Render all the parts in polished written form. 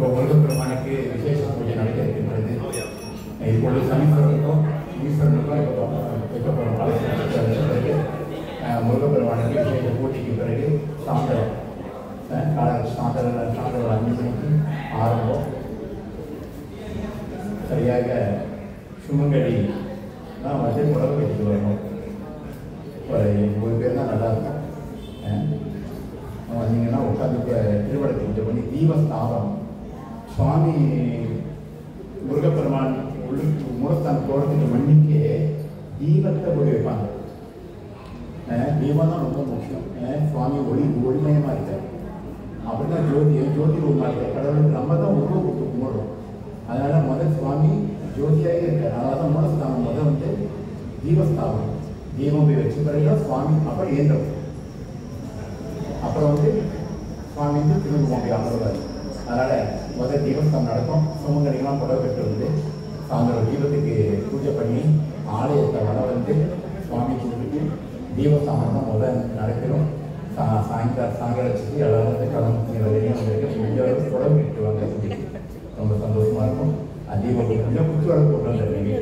முருகப்பெருமானுக்கு விசேஷ பூஜை நடக்க இருக்கின்றது. இப்பொழுது சனீஸ்வரனுக்கும் ஈஸ்வரனுக்கும் இப்போ வைக்கப்படும் பிறகு முருகப்பெருமானுக்கு விசேஷ பூஜைக்கு பிறகு சாயந்தரம் சாயந்தரம் 5 மணிக்கு ஆரம்பம். சரியாக சுமங்கலி தான் வந்து உடம்பு வச்சுட்டு வரணும். ஒரு 3 பேர் தான் நல்லாயிருக்கும். வந்தீங்கன்னா உட்காந்து திருவடத்தை பூஜை பண்ணி தீபஸ்தாபனம் சுவாமி முருகப்பெருமான் மூலஸ்தானம் போகிறதுக்கு மண்ணிக்கு தீபத்தை போய் வைப்பாங்க. தீபம் தான் ரொம்ப முக்கியம். சுவாமி ஒளிமயமாக இருக்கார். அப்படிதான் ஜோதி ரூபமாக இருக்கார். கடவுளுக்கு நம்ம தான் உருவம் கொடுத்து கும்பிடுறோம். அதனால் முதல் சுவாமி ஜோதியாகவே இருக்கார். அதனால தான் மூலஸ்தானம் வந்து தீபஸ்தாபனம் தீபம் போய் வச்ச பிறகு சுவாமி அப்புறம் ஏந்திரம். அப்புறம் வந்து சுவாமி வந்து திரும்ப போய் அமர்வார். அதனால் முதல் தீபஸ்தானம் நடக்கும். சுமங்கலிகள்லாம் புடவை பெற்று வந்து சாயந்தரம் தீபத்துக்கு பூஜை பண்ணி ஆலயத்தை வர வந்து சுவாமி கும்பிட்டு தீபஸ்தானம் தான் முதல் நடக்கிறோம். சாயங்காலத்துக்கு எல்லாரும் வந்து கிளம்புற வரையும் வந்துருக்கு. முடிஞ்சவரைக்கும் புடவை பெற்றுவாங்க. ரொம்ப சந்தோஷமாக இருக்கும். தீபம் கொஞ்சம் குச்சி வர போட்டு வந்துடுறீங்க.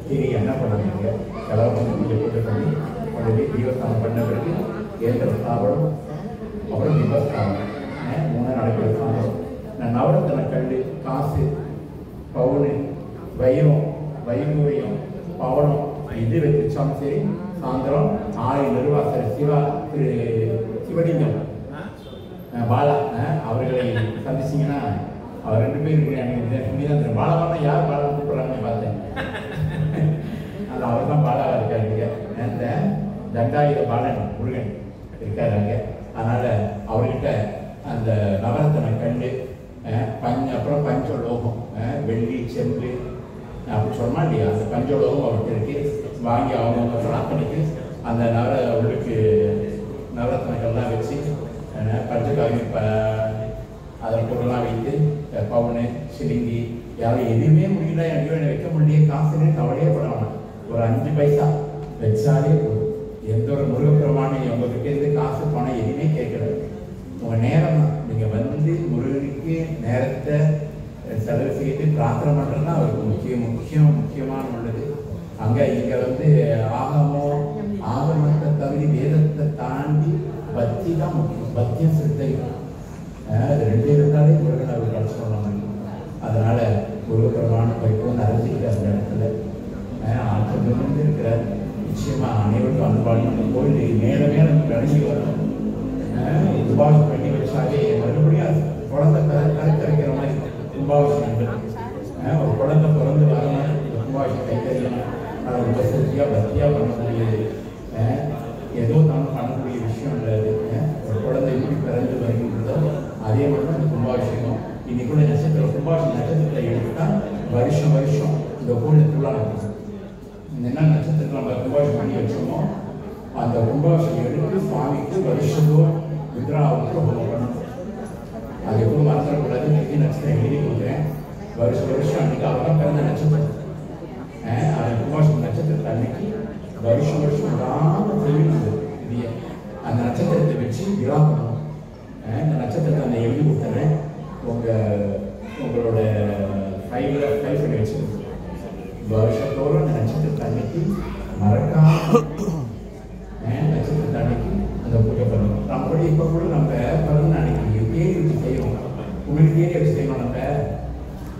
சரி என்ன பண்ணாங்க எல்லாரும் வந்து பூஜை பூஜை பண்ணி கொண்டு போய் தீபஸ்தானம் பண்ண பிறகு ஏந்திர ஸ்தாபனம் அப்புறம் தீபஸ்தானம் 3 நடக்கிற ஸ்தாபனம். நவரத்தன கல் காசு பவுனு வைரம் வைகூரியம் பவனம் இது வச்சாலும் சரி சாயந்தரம் 6 நிர்வாசர் சிவலிங்கம் பாலா அவர்களை சந்திச்சிங்கன்னா அவர் 2 பேர் இருக்கிறாங்க. பாலாவானா யார் பாலா கூப்பிட்றாங்கன்னு பார்த்தேன். அது அவர் தான் பாலாவாக இருக்காருங்க. அந்த தண்டாயுத பாலன் முருகன் இருக்காருங்க. அதனால் அவர்கிட்ட அந்த நவரத்தன கல் அப்புறம் பஞ்சலோகம் வெள்ளி செம்பு அப்படி சொன்னா இல்லையா அந்த பஞ்சலோகம் அவர்கிட்ட இருக்கு. வாங்கி அவங்க பிரார்த்தனைக்கு அந்த உள்ளுக்கு நவரத்னங்கள்லாம் வச்சு பஞ்சகாவி அதில் பொருளாக வைத்து பவுனு சிலிங்கி யாரும் எதுவுமே முடியல எங்கேயோ வைக்க முடியல காசுன்னு கவலையே படலாம். ஒரு 5 பைசா வச்சாலே போதும். எந்த ஒரு முருகப்பெருமானை உங்ககிட்ட இருந்து காசு பணம் எதுவுமே கேட்கறது. உங்கள் நேரம் தான். நீங்கள் வந்து முருகனுக்கு நேரத்தை செலவு செய்து பிரார்த்தனை பண்ணுறதுனா அவருக்கு முக்கியமான உள்ளது. அங்கே இங்கே வந்து ஆகமத்தை தவிர வேதத்தை தாண்டி பக்தி தான் முக்கியம். பக்தியும் சித்தையும் அது 2 இருந்தாலே முருகன் அவர் கடைசிடணும். அதனால் முருகப்பெருமான் இப்போ நிறைஞ்சிக்கிட்டு அந்த இடத்துல ஆற்றல் இருக்கிறார். நிச்சயமாக அனைவருக்கும் அன்பாளி அந்த கோயில் மேலே மேலே கடைசி வரணும். கும்பாபிஷேகம் பண்ணி வச்சாலே மறுபடியும் குழந்தை கருத்து வைக்கிற மாதிரி கும்பாபிஷேகம் ஒரு குழந்தை பிறந்து வரணும். கும்பாபிஷேகம் கைத்தறியணும். அதை ரொம்ப சக்தியாக பக்தியாக பண்ணக்கூடியது. ஏதோ தான் பண்ணக்கூடிய விஷயம் இல்லது. ஒரு குழந்தை எப்படி பிறந்து வருகின்றதோ அதே மாதிரி அந்த கும்பாபிஷேகம். இன்னைக்கு கூட நட்சத்திரம் கும்பாபிஷேகம் நட்சத்திரத்தை எடுத்துட்டால் வருஷம் இந்த கோயில் திருவிழா என்ன நட்சத்திரத்தில் நம்ம கும்பாபிஷேகம் பண்ணி வச்சோமோ அந்த கும்பாபிஷேகம் எடுத்து சுவாமிக்கு வருஷத்தோடு வித்ராவுக்கு பண்ணணும். அது எப்போ மறந்துடக்கூடாது. நெருங்கி நட்சத்திரம் எழுதி கொடுக்குறேன். வருஷம் அன்றைக்கி அவதான் பிறந்த நட்சத்திரம். அது கும்பாபிஷேகம் நட்சத்திரத்தை அன்னைக்கு வருஷம் விடாமல் தெரிவிக்குது. அந்த நட்சத்திரத்தை வச்சு விழா பண்ணணும். இந்த நட்சத்திரத்தை அந்த எழுதி கொடுத்துறேன். உங்களோட ஃபைல் பண்ணி வச்சு வருஷத்தோடு அந்த நட்சத்திரத்தை அன்னைக்கு மறக்காம நட்சத்திரத்தை அன்னைக்கு அந்த பூஜை பண்ணணும். நம்மளோட இப்போ கூட நம்ம பிறந்த அன்னைக்கு தேடி வச்சு செய்யணும். உங்களுக்கு தேடி வச்சு செய்யணும். நம்ம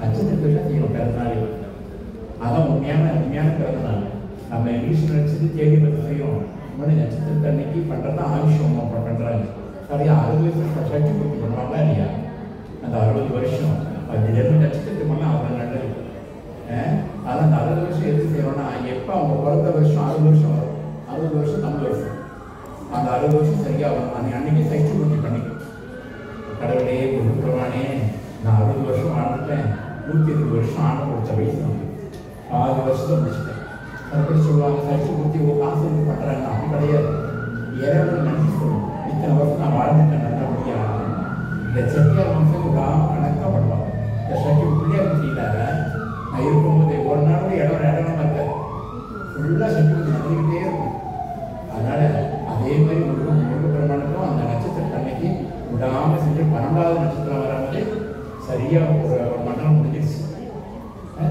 நட்சத்திரத்தை வச்சு செய்யணும் பிறந்தநாள். அதான் உண்மையான பிறந்தநாள். நம்ம இங்கிலீஷ் நினச்சது தேடி பற்றி செய்யணும். முன்னாடி நட்சத்திரத்தை அன்னைக்கு பண்ணுறது ஆயுஷம் அப்புறம் பண்ணுறாங்க. சரியா 60 வயசு சக்தி பூர்த்தி பண்ணுவாங்களா இல்லையா? அந்த 60 வருஷம் அது 2 நட்சத்திரத்துக்கு பண்ணால் அவ்வளோ நல்லது. அதான் அந்த 60 வருஷம் எதுக்கு செய்யணும்னா எப்போ அவங்க பிறந்த வருஷம் 60 வருஷம் வரும். 60 வருஷம் தமிழ் வருஷம். அந்த 60 வருஷம் சரியாக வரும். அன்னைக்கு சக்தி பூர்த்தி பண்ணிக்கணும். கடவுளே முருகப்பெருமானே நான் 60 வருஷம் வாழ்ந்துட்டேன். 120 வருஷம் ஆண்டு முடிச்ச வயசு 6 வருஷத்தை முடிச்சிட்டேன். அப்படி சொல்லுவாங்க சக்தி பூர்த்தி ஒரு காசு பண்ணுறாங்க. அப்படி கிடையாது. இறைவன் நன்றி சொல்லணும். இத்தனை வருஷம் நான் வாழ்ந்துட்டேன் நல்லா முடியாது. இந்த செட்டியார் மனுஷன் கணக்காக பண்ணுவாங்க. இந்த சக்தி பிள்ளையார் செய்யலாத நான் இருக்கும்போது ஒரு நாள் கூட இடமா இருக்காது. ஃபுல்லாக சக்தி பூர்த்தி நடந்துக்கிட்டே இருக்கும். அதனால் அதே மாதிரி முருகப்பெருமானுக்கும் அந்த நட்சத்திரத்தை அன்னைக்கு விடாமல் செஞ்சு 12வது நட்சத்திரம் வரும்போது சரி சரியா ஒரு மண்டலம் முடிஞ்சிருச்சு.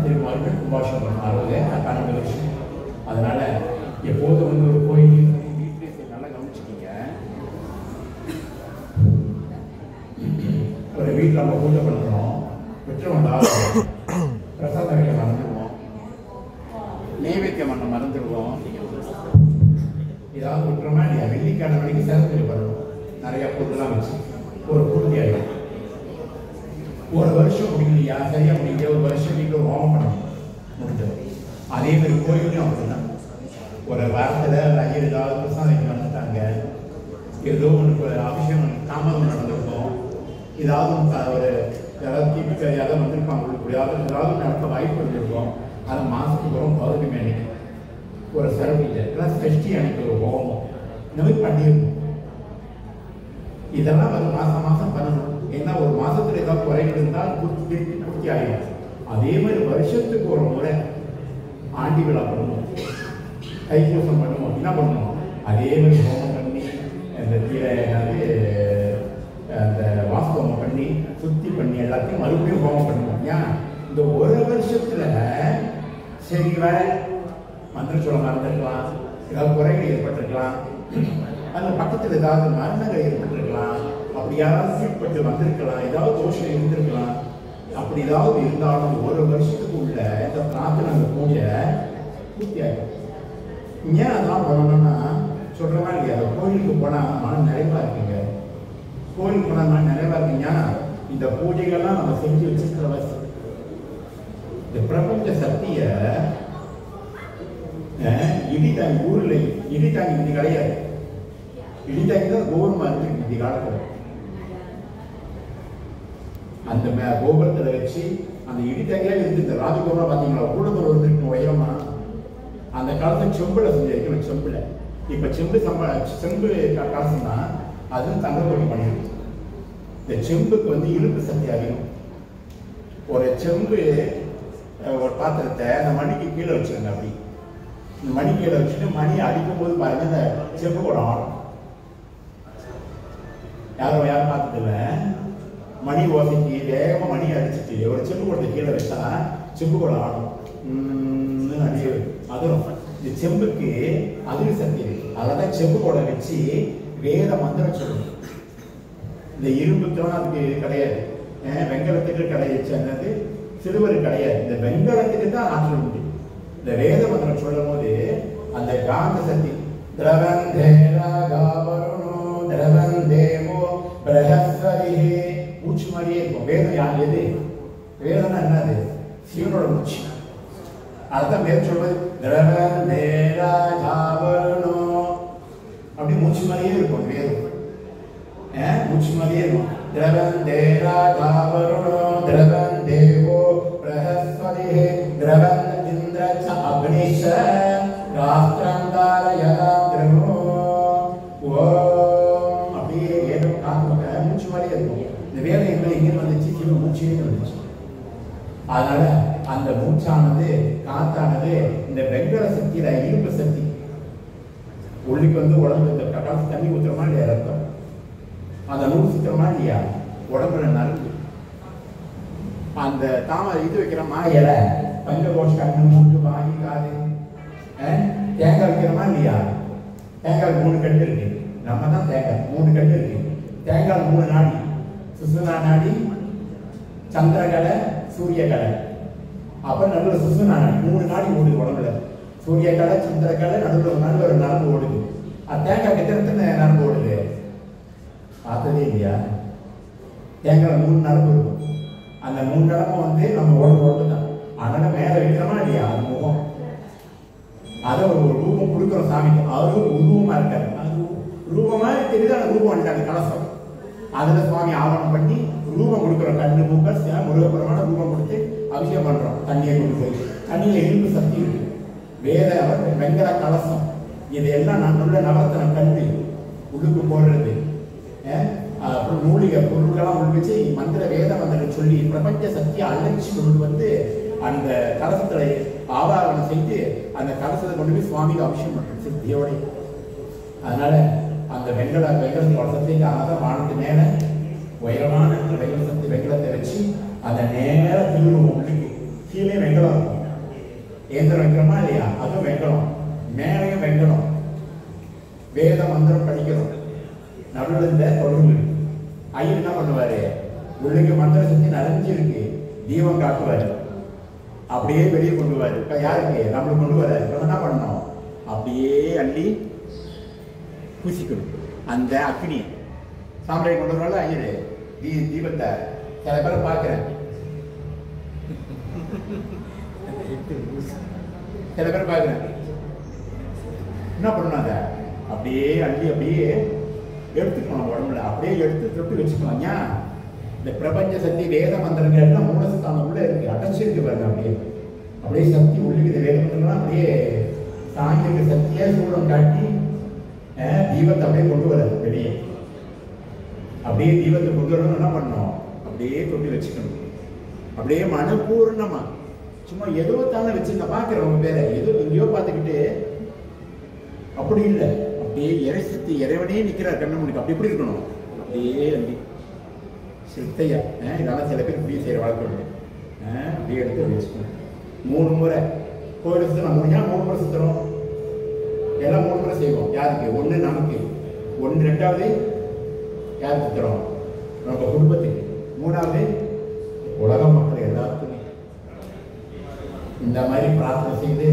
திரும்ப மறுபடியும் கும்பாபிஷேகம் பண்ணணும். 12 வருஷம். அதனால எப்போதும் வந்து ஒரு கோயில் வீட்டிலே நல்லா கவனிச்சுக்கிங்க. ஒரு வீட்டில் நம்ம பூஜை பண்ணுறோம், பெற்று வந்தால் பிரசாத வைக்க மறந்துடுவோம், நைவேத்தியம் பண்ண மறந்துடுவோம். ஏதாவது விட்டுறோமா இல்லையா? வெள்ளிக்கிழமை வரைக்கும் சேதத்தில் பண்ணணும். நிறையா பொருள்லாம் வச்சு ஒரு பூர்த்தி ஆகிடும். ஒரு வருஷம் முடியலையா? சரியா முடிஞ்ச ஒரு வருஷம் நீங்கள் ஒரு ஹோமம் பண்ணணும் முடிஞ்சது. அதே மாதிரி கோயிலையும் அப்படின்னா ஒரு வாரத்தில் ஐயர் ஏதாவது பிரசாதம் வந்துட்டாங்க, ஏதோ ஒன்று அபிஷேகம் தாமதம் நடந்திருக்கும், ஏதாவது ஒரு யாராவது தீபிக்க யாராவது வந்திருப்பாங்க, உங்களுக்கு ஏதாவது நடத்த வாய்ப்பு இருந்திருக்கும். அது மாதத்துக்கு வரும் பௌர்ணமி அன்னைக்கு ஒரு சரவீஜை எல்லாம் சஷ்டி அன்னைக்கு ஒரு ஹோமம் இந்த மாதிரி பண்ணியிருக்கோம். இதெல்லாம் ஒரு மாதம் பண்ணணும். ஏன்னா ஒரு மாதத்தில் ஏதாவது குறைகள் இருந்தால் பூர்த்தி ஆகிடும். அதே மாதிரி வருஷத்துக்கு ஒரு முறை ஆண்டி விழா பண்ணணும், தைப்பூசம் பண்ணுவோம். என்ன பண்ணணும்? அதே மாதிரி ஹோமம் பண்ணி அந்த கீழே அந்த வாஸ்தவம் பண்ணி சுத்தி பண்ணி எல்லாத்தையும் மறுபடியும் ஹோமம் பண்ணுவோம். ஏன் இந்த ஒரு வருஷத்துல சரி வேற மந்திர சொல்ல மறந்துருக்கலாம், ஏதாவது குறைகள் ஏற்பட்டிருக்கலாம், அந்த பக்கத்தில் ஏதாவது மரணங்கள் ஏற்பட்டிருக்கலாம், அப்படி யாராவது ஏற்பட்டு வந்திருக்கலாம், ஏதாவது தோஷம் இருந்திருக்கலாம். அப்படி ஏதாவது இருந்தாலும் ஒரு வருஷத்துக்கு உள்ள இந்த பிரார்த்தனை அந்த பூஜை பூர்த்தி ஆகிடும். ஏன் அதெல்லாம் பண்ணணும்னா சொல்கிறமா இல்லையா? கோயிலுக்கு போனால் மன நிறைவாக இருக்குங்க. கோயிலுக்கு போனால் மன நிறைவாக இருக்குங்க. இந்த பூஜைகள்லாம் நம்ம செஞ்சு வச்சுருக்கிற வசதி இந்த பிரபஞ்ச சக்தியை இடித்தாங்கி ஊரில் இடித்தாங்கி இது கிடையாது. இடித்தாங்கி தான் கோபுரமாக இருக்கு இந்த காலத்தில். அந்த கோபுரத்தில் வச்சு அந்த இடித்தாங்கியாக இருந்து இந்த ராஜகோபுரம் பார்த்தீங்களா? கூடத்தில் வந்துருக்கு உயரமா. அந்த காலத்தில் செம்பில் செஞ்சிருக்கணும். செம்பில் இப்போ செம்பு செம்பு காசுனா அதுவும் தங்கக்கோடி பண்ணிருக்கு. இந்த செம்புக்கு வந்து இழுப்பு சக்தி அதிகம். ஒரு செம்பு ஒரு பாத்திரத்தை அந்த மணிக்கு கீழே வச்சுருங்க. அப்படி இந்த மணி கீழே வச்சுட்டு மணியை அடிக்கும் போது பாருங்க இந்த செம்பு கூட ஆடும். யாரும் பார்த்ததில்ல. மணி ஓசைக்கு வேகமாக மணி அடிச்சுட்டு ஒரு செம்பு கூடத்தை கீழே வச்சா செம்பு கூட ஆடும். அடியே அதுவும் இந்த செம்புக்கு அதிக சக்தி இருக்கு. அதான் செம்பு கூட வச்சு வேத மந்திரம் சொல்லணும். இந்த இரும்புக்கெல்லாம் அதுக்கு கிடையாது, வெங்கலத்துக்கு கிடையாது, என்னது சிறுவர் கிடையாது. இந்த வெங்கலத்துக்கு தான் ஆற்றல் உண்டு. இந்த வேத மந்திரம் சொல்லும் போது அந்த காந்த சக்தி மூச்சு மாதிரியே இருக்கும். வேதம் யார் எது? வேதம்னா என்னது? சிவனோட மூச்சு. அதுதான் வேதம் சொல்வது அப்படி மூச்சு மாதிரியே இருக்கும். வேதம் மூச்சு மாதிரியே இருக்கும். திரவன் தேரா தாவருணோ திரவன் தேவோ பிரஹஸ்பதி திரவன் இந்திர அக்னிஷ ராஷ்டிரம் தாரயதா திரவோ. ஓம் அப்படியே வேதம் காத்து மூச்சு மாதிரியே இருக்கும். இந்த வேதம் எங்கே வந்துச்சு? சிவ மூச்சே வந்துச்சு. அதனால அந்த மூச்சானது காத்தானது இந்த வெங்கல சக்தியில இரும்பு சக்தி உள்ளுக்கு வந்து உடம்பு இந்த காசு தண்ணி ஊத்துறமா இல்லையா? ரத்தம் அந்த நூறு சுத்தமா இல்லையா? உடம்புல நறுக்கு அந்த தாமரை இது வைக்கிறோமா? இலை பஞ்சகோஷ கண்ணு மூட்டு வாங்கி காது தேங்காய் வைக்கிறோமா இல்லையா? தேங்காய் 3 கட்டு இருக்கு. நம்ம தான் தேங்காய் 3 கட்டு இருக்கு. தேங்காய் 3 நாடி, சுசுனா நாடி, சந்திரகலை, சூரிய கலை. அப்புறம் நடுவில் சுசுனா நாடி 3 நாடி ஓடுது உடம்புல. சூரிய கலை, சந்திரகலை, நடுவில் ஒரு நரம்பு ஓடுது. தேங்காய் எத்தனை நரம்பு ஓடுது? பார்த்ததே இல்லையா? தேங்காய் 3 நரம்பு இருக்கும். அந்த 3 நரம்பு வந்து நம்ம உடம்பு தான். அதனால மேலே வைக்கிறோமா இல்லையா? அது முகம். அதை ஒரு ரூபம் கொடுக்குறோம் சாமிக்கு. அது உருவமா இருக்காரு. அது ரூபமா தெரியுது. அந்த ரூபம் வந்துட்டு அந்த கலசம் அதுல சுவாமி ஆவணம் பண்ணி ரூபம் கொடுக்குறோம். கண்ணு மூக்க முருகப்பெருமான ரூபம் கொடுத்து அபிஷேகம் பண்றோம். தண்ணியை கொண்டு போய் தண்ணியில இரும்பு சக்தி இருக்கு. வேத வெங்கல கலசம் இதையெல்லாம் நான் உள்ள நவரத்தன கண்டு உடுப்பு போடுறது, அப்புறம் மூலிகை பொருட்கள்லாம் உள்ள வச்சு மந்திர வேத மந்திரம் சொல்லி பிரபஞ்ச சக்தியை அழைச்சி கொண்டு வந்து அந்த கலசத்துல ஆவாரணம் செய்து அந்த கலசத்தை கொண்டு போய் சுவாமிக்கு அபிஷேகம் பண்றோம் சக்தியோட. அதனால அந்த வெங்கலத்து கலசத்தை வானத்து மேல உயரமான வெங்கலத்தை வச்சு அதை நேரம் திருவுருவம் உள்ளுக்கு. கீழே வெங்கலம் இருக்கும். ஏந்திரம் வைக்கிறோமா இல்லையா, அதுவும் வெங்கலம். மேலையும் வெங்கலம். வேத மந்திரம் படிக்கிறோம். நடுவில் இந்த தொடர்பு. ஐயர் என்ன பண்ணுவாரு, உள்ளுக்கு மந்திர சக்தி நிறைஞ்சிருக்கு, தீபம் காட்டுவாரு, அப்படியே வெளியே கொண்டு வாரு. யாருக்கு, நம்மளுக்கு கொண்டு வர. என்ன பண்ணணும், அப்படியே அள்ளி பூசிக்கணும். அந்த அக்னி சாம்பிராணி கொண்டு வரல ஐயரு தீபத்தை. சில பேரை பார்க்கிறேன், சில பேர் பார்க்கிறேன் என்ன பண்ணணும், அதை அப்படியே அள்ளி அப்படியே எடுத்துக்கணும் உடம்புல. அப்படியே எடுத்து தொட்டு வச்சுக்கலாம். ஏன், இந்த பிரபஞ்ச சக்தி வேத மந்திரங்கள் மூலஸ்தானம் உள்ள இருக்கு, அடைச்சிருக்கு பாருங்க. அப்படியே அப்படியே சக்தி உள்ளுக்கு வேத மந்திரம்லாம் அப்படியே தாங்கிய சக்தியே சூடம் காட்டி தீபத்தை அப்படியே கொண்டு வராது வெளியே. அப்படியே தீபத்தை கொண்டு வரணும். என்ன பண்ணணும், அப்படியே கொண்டு வச்சுக்கணும். அப்படியே மனப்பூர்ணமா. சும்மா ஏதோ தானே வச்சுருந்த பார்க்குறவங்க பேரை ஏதோ எங்கேயோ பார்த்துக்கிட்டு அப்படி இல்லை. அப்படியே இறை சக்தி இறைவனே நிற்கிறார் கண்ண முடிக்கும். அப்படி எப்படி இருக்கணும், அப்படியே அண்டி சித்தையா. இதெல்லாம் சில பேர் இப்படியே செய்கிற வழக்கம். அப்படியே எடுத்து வச்சுக்கணும். 3 முறை கோயில் சுத்தம். நம்ம ஏன் 3 முறை சுற்றுறோம், எல்லாம் 3 முறை செய்வோம். யாருக்கு, 1 நமக்கு, 1 2வது யாருக்கு சுற்றுறோம், நம்ம குடும்பத்துக்கு, 3வது உலக மக்கள் எல்லாருக்குமே. இந்த மாதிரி பிரார்த்தனை செய்து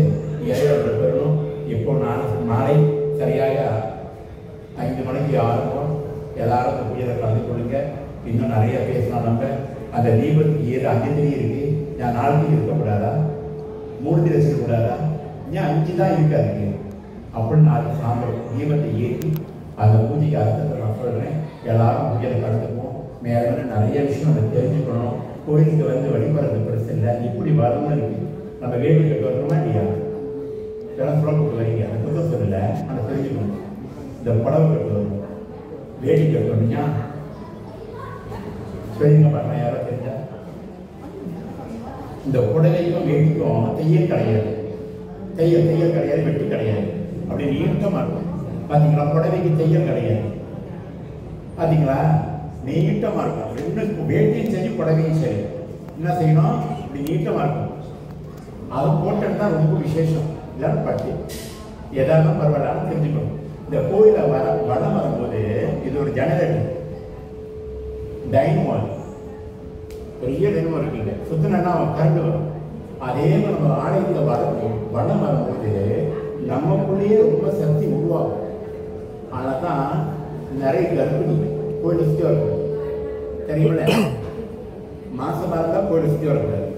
இறைவர்கள் பெறணும். இப்போ நாளை சரியாக 5 மணிக்கு ஆரம்பம். எல்லாரும் பூஜையில் கலந்து கொள்ளுங்க. இன்னும் நிறைய பேசலாம். நம்ம அந்த தீபத்துக்கு 7 அஞ்சு இருக்கு. நான் 4 திரி இருக்கக்கூடாதா, 3 திரி வச்சுக்கூடாதா, ஏன் 5 தான் இருக்காது அப்படின்னு 4 சாம்பல் தீபத்தை ஏற்றி அந்த பூஜைக்கு அர்த்தத்தை நான் சொல்கிறேன். எல்லாரும் பூஜையில் கலந்துக்குவோம். மேலே நிறைய விஷயம் நம்ம தெரிஞ்சுக்கணும். கோயிலுக்கு வந்து வழிபடுறது பெருசு இல்லை, இப்படி வரணும் இருக்கு. நம்ம வேடி கட்டு வரணுமா இல்லையா, இதெல்லாம் சொல்ல போட்டு வரீங்க, அந்த புத்தகம் சொல்லலை, ஆனால் தெரிஞ்சுக்கணும். இந்த புடவை கட்டு வரணும், வேடி கட்டு வரணும்யா சரிங்க பாருங்க. யாரோ தெரிஞ்சா இந்த புடவைக்கும் வேடிக்கும் தையல் கிடையாது, தையல் கிடையாது, வெட்டி கிடையாது. அப்படி நீட்டமாக இருக்கும். பார்த்தீங்களா, புடவைக்கு தையல் கிடையாது. பார்த்தீங்களா, நீட்டமாக இருக்கும். 2 வேட்டியும் சரி புடவையும் சரி என்ன செய்யணும், இப்படி நீட்டமாக இருக்கும். அது போட்டது தான் ரொம்ப விசேஷம். இதெல்லாம் பட்டு எதாவது பரவாயில்ல தெரிஞ்சுக்கணும். இந்த கோயிலை வளம் வரும்போது இது ஒரு ஜெனரேட்டர் டைனமோ, பெரிய டைனமோ இருக்குங்க. சுத்தினா கரண்ட் வரும். அதே மாதிரி நம்ம ஆலயத்தில் வளம் வரும்போது நமக்குள்ளேயே ரொம்ப சக்தி உருவாகும். ஆனால் தான் நிறைய கர்ப்பிணி கோயிலை சுற்றி வரக்கூடாது. தெரியுமில்ல, மாசமாக இருந்தால் கோயிலை சுற்றி வரக்கூடாது.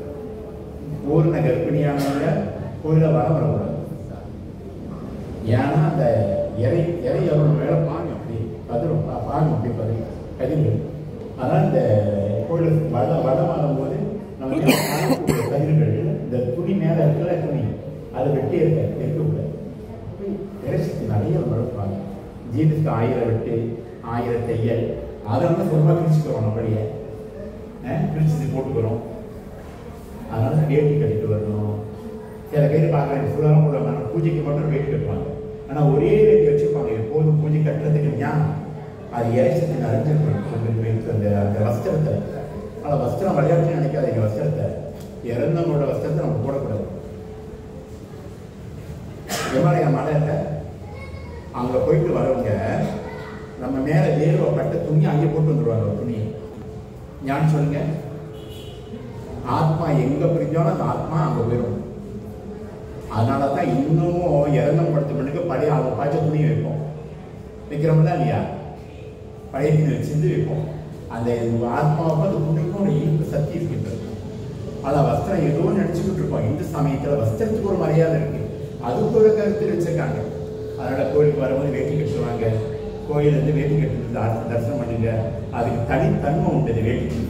பூர்ண கர்ப்பிணியானவங்க கோயிலை வளம் வரக்கூடாது. ஏன்னா அந்த இறை அவரோட மேலே பாங்க அப்படி பதிரும், பாங்க அப்படி கதிர்கள். அதனால் இந்த கோயில் வளம் வரும்போது நமக்கு கதிர்கள் இந்த துணி மேலே இருக்கிற துணி அதை வெட்டி இருக்கக்கூடாது. இறைசக்தி நிறைய வளர்ப்பாங்க. ஜீவிக்கு 1000 வெட்டு, 1000 தையல், அதை வந்து ரொம்ப பிரிச்சுக்கிறோம். நம்மளையே பிரிச்சு போட்டுக்கிறோம். அதனால வேட்டி கட்டிட்டு வரணும். சில பேர் பார்க்குறாங்க ஃபுல்லாக கூட பூஜைக்கு மட்டும் வேட்டி கட்டுவாங்க. ஆனால் ஒரே வேட்டி வச்சுருப்பாங்க. எப்போதும் பூஜை கட்டுறதுக்கு ஞானம் அது இறைசக்தி நிறைஞ்சிருக்கணும். அந்த வஸ்திரத்தை, ஆனால் வஸ்திரம் விளையாட்டுன்னு நினைக்காதீங்க. வஸ்திரத்தை இறந்தவங்களோட வஸ்திரத்தை நம்ம போடக்கூடாது. இமாலய மலையில் அங்கே போயிட்டு வரவங்க நம்ம மேலே வேர்வை பட்ட துணி அங்கே போட்டு வந்துடுவாங்க. துணி ஞான் சொல்லுங்க, ஆத்மா எங்கே பிரிஞ்சாலும் அந்த ஆத்மா அங்கே போயிடும். அதனால தான் இன்னமும் இறந்தம் படுத்த பண்ணுக்கு பழைய அவங்க பாய்ச்ச துணி வைப்போம். வைக்கிறோம்ல இல்லையா, பழைய துணி வச்சிருந்து வைப்போம். அந்த ஆத்மாவுக்கு அந்த துணிக்கும் ஒரு ஈர்ப்பு சக்தி இருக்கின்றது. ஆனால் வஸ்திரம் ஏதோ நினச்சிக்கிட்டு இருப்போம். இந்து சமயத்தில் வஸ்திரத்துக்கு ஒரு மரியாதை இருக்கு, அதுக்கு ஒரு கருத்து வச்சிருக்காங்க. அதனால் கோயிலுக்கு வரும்போது வேட்டி கட்டுவாங்க. கோயிலேருந்து வேட்டி கட்டுறது தரிசனம் பண்ணுங்க. அதுக்கு தனித்தன்மை உண்டு வேட்டிக்கு.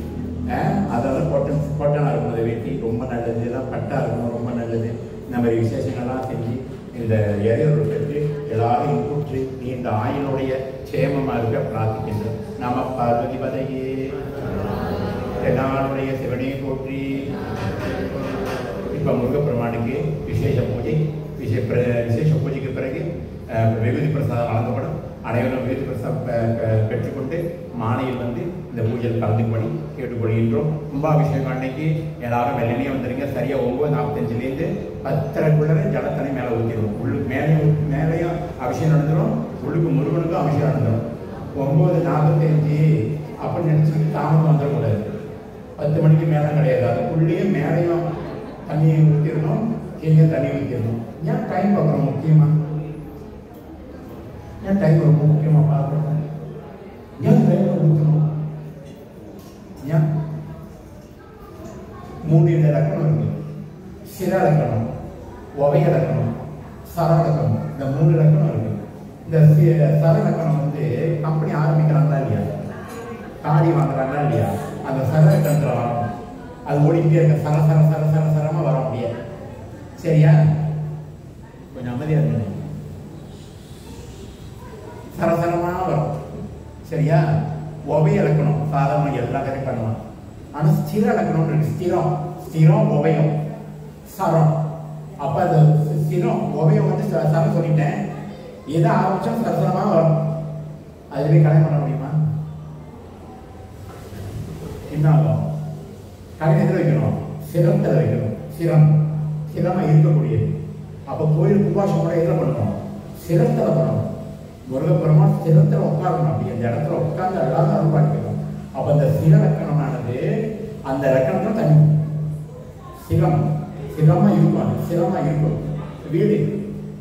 அதெல்லாம் கோட்டனாக இருக்கணும். அந்த வேட்டி ரொம்ப நல்லது, எல்லாம் பட்டாக இருக்கணும், ரொம்ப நல்லது. இந்த மாதிரி விசேஷங்கள்லாம் செஞ்சு இந்த இறைவர்கள் பெற்று எல்லாரும் கூற்றி நீண்ட ஆயுளுடைய சேமமாக இருக்க பிரார்த்திக்கின்றோம். நம பார்வதி பதையே தென்னாளுடைய சிவனையை போற்றி. இப்போ முருகப்பெருமானுக்கு விசேஷ பூஜை, விசேஷ பூஜைக்கு பிறகு வெகுதி பிரசாதம் வழங்கப்படும். அனைவரும் விருது பெற்றுக்கொண்டு மாலையில் வந்து இந்த பூஜையில் கலந்துபடி கேட்டுக்கொள்கின்றோம். கும்பாபிஷேகம் அன்னைக்கு எல்லாரும் வெள்ளனே வந்துடுங்க. சரியாக 9:45 10:30 ஜலத்தனை மேலே ஊற்றிடுவோம். மேலேயும் அபிஷேகம் நடந்துடும், உள்ளுக்கு முருகனுக்கும் அபிஷேகம் நடந்துடும். 9:45 அப்படின்னு நினச்சிட்டு தாமதம் வந்துடக்கூடாது. 10 மணிக்கு மேலே கிடையாது. அதுக்குள்ளேயே மேலேயும் தண்ணியை ஊற்றிடணும், கீழே தண்ணி ஊற்றிடணும். ஏன் டைம் பார்க்குறோம் முக்கியமாக? ஏன் டைம் ரொம்ப முக்கியமாக பார்க்குறோம்? ஏன் டைம் ஊற்றணும்? ஏன் 3 இலக்கணம் இருக்கு. சிர இலக்கணம், ஒவை இலக்கணம், சர இலக்கணம். இந்த 3 இலக்கணம் இருக்கு. இந்த சர இலக்கணம் வந்து கம்பெனி ஆரம்பிக்கிறாங்களா இல்லையா, காடி வாங்குறாங்களா இல்லையா, அந்த சர இலக்கணத்தில் வரணும். அது ஓடிக்கிட்டே இருக்க சர சர சர சர சரமாக வர முடியாது. சரியா? கொஞ்சம் அமைதியாக இருக்கு. சரசரமாக வரும். சரியா? ஒவை இலக்கணம் சாதாரண எல்லா கரையும் பண்ணலாம். ஆனால் ஸ்திர இலக்கணம் இருக்கு. ஸ்திரம், ஸ்திரம், ஒவையம், சரம். அப்போ அது ஸ்திரம் ஒவையம் வந்து சரம் சொல்லிட்டேன். எதை ஆரம்பிச்சோம் சரசரமாக வரும். அதுவே கடை பண்ண முடியுமா? என்ன ஆகும்? கடை எதில் வைக்கணும்? சிரத்தில் வைக்கணும். சிரம் சிரமாக இருக்கக்கூடியது. அப்போ கோயில் கும்பாஷம் கூட எதில் பண்ணணும்? சிரத்தில் பண்ணணும். முருகப்பெருமான் சிரத்தில் உட்காரணும். அப்படி அந்த இடத்துல உட்கார்ந்து அழகாக அருள் பாடிக்கணும். அப்போ அந்த சிர லக்கணமானது அந்த லக்கணத்தில் தனி சிரம் சிரமாக இருக்கும். அது சிரமாக இருக்கும். வீடு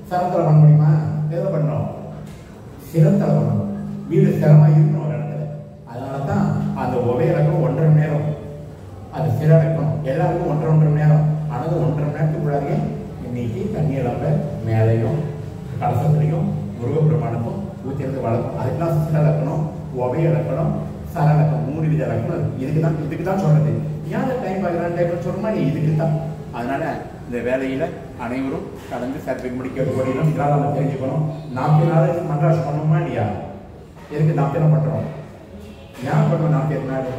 சிரத்தில் பண்ண முடியுமா? எதில் பண்ணணும்? சிரத்தில் பண்ணணும். வீடு சிரமாக இருக்கணும் ஒரு இடத்துல. அதனால தான் அந்த ஒரே இலக்கணம் 1.5 மணி நேரம். அது சிர இலக்கணம் எல்லாருக்கும் 1.5 மணி நேரம். ஆனால் 1.5 மணி நேரத்துக்குள்ளாரியே இன்னைக்கு தண்ணி இழப்ப மேலையும் கலசத்துலையும் முருகப்பெருமானுக்கும் ஊற்றிருந்து வளர்க்கும். அதுக்கெல்லாம் சில இலக்கணம், ஒவை இலக்கணம், சர இலக்கணம் 3 வித இலக்கணம். இதுக்கு தான் சொல்றது. ஏன் டைம் பார்க்குறான் டைம் சொல்லணுமா? இதுக்கு தான். அதனால இந்த வேலையில் அனைவரும் கடந்து சர்டிஃபிகேட் முடிக்க போடணும். இதெல்லாம் நம்ம தெரிஞ்சுக்கணும். 40 நாள் மன்றாஷ் பண்ணணுமா இல்லையா? எதுக்கு 40 பண்ணுறோம்? ஏன் பண்ணுறோம் 40 நாள்?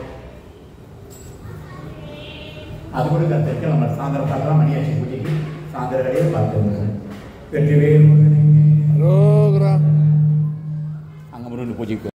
அது கூட கற்றுக்க நம்ம சாயந்தரம் பார்க்கலாம். மணியாட்சி பூஜைக்கு சாயந்தர கடையில் பார்த்து வெற்றி வேறு அங்கே முருகன் பூஜைக்கு